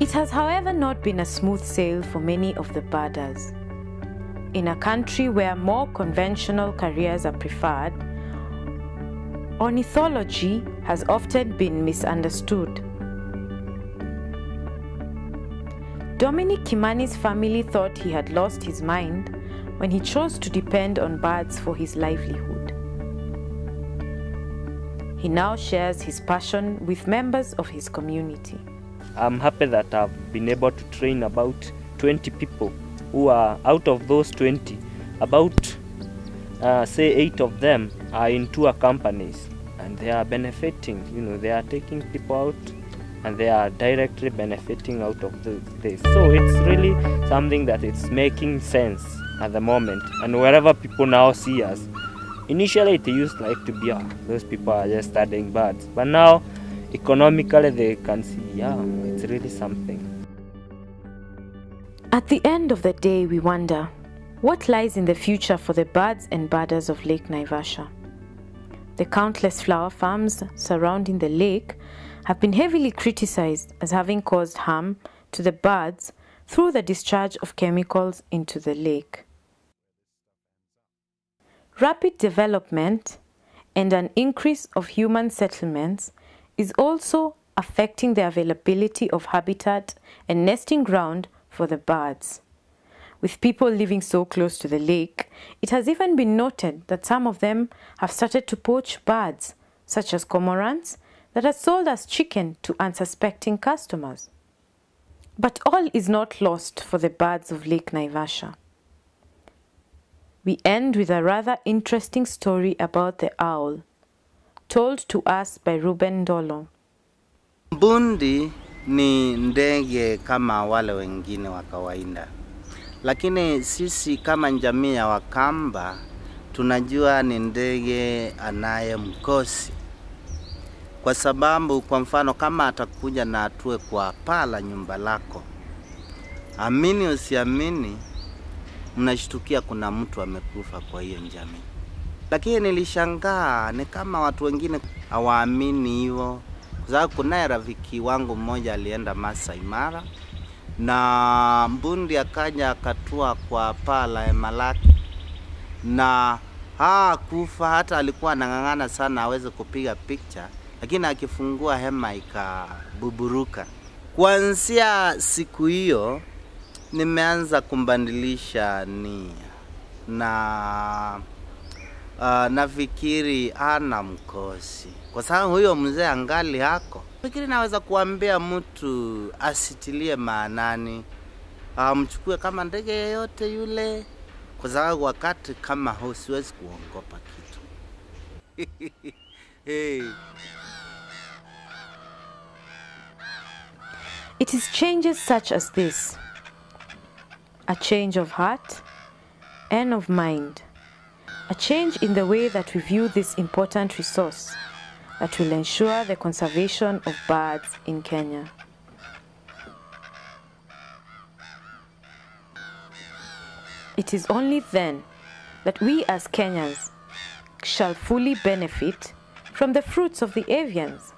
It has, however, not been a smooth sail for many of the birders. In a country where more conventional careers are preferred, ornithology has often been misunderstood. Dominic Kimani's family thought he had lost his mind when he chose to depend on birds for his livelihood. He now shares his passion with members of his community. I'm happy that I've been able to train about 20 people who are, out of those 20, about say 8 of them are in tour companies, and they are benefiting. They are taking people out and they are directly benefiting out of this. So it's really something that it's making sense at the moment. And wherever people now see us, initially it used like to be, those people are just studying birds. But now, economically, they can see, it's really something. At the end of the day, we wonder, what lies in the future for the birds and birders of Lake Naivasha? The countless flower farms surrounding the lake have been heavily criticized as having caused harm to the birds through the discharge of chemicals into the lake. Rapid development and an increase of human settlements is also affecting the availability of habitat and nesting ground for the birds. With people living so close to the lake, it has even been noted that some of them have started to poach birds, such as cormorants, that are sold as chicken to unsuspecting customers. But all is not lost for the birds of Lake Naivasha. We end with a rather interesting story about the owl, told to us by Ruben Ndolo. Mbundi ni ndege kama wale wengine wa kawaida. Lakini sisi kama jamii ya Wakamba tunajua ni ndege anaye mkosi. Kwa sababu kwa mfano kama atakuja na atue kwa paa la nyumba lako, amini usiamini, mnashtukia kuna mtu amekufa kwa hiyo jamii. Lakini nilishangaa ni kama watu wengine hawaamini hivyo. Kwa sababu kuna rafiki wangu mmoja alienda Masai Mara na mbundi akaja akatua kwa paa la hema lake na hakufa, hata alikuwa anang'ang'ana sana aweze kupiga picha, lakini akifungua hema ikabuburuka. Kuanzia siku hiyo nimeanza kumbadilisha nia na nafikiri ana mkosi. Kwa sababu huyo mzee angali hako. Fikiri naweza kuambia mtu asitilie maanani, mchukue kama ndege yeyote yule, kwa sababu wakati kama huu siwezi kuogopa kitu. Hey. It is changes such as this, a change of heart and of mind, a change in the way that we view this important resource that will ensure the conservation of birds in Kenya. It is only then that we as Kenyans shall fully benefit from the fruits of the avians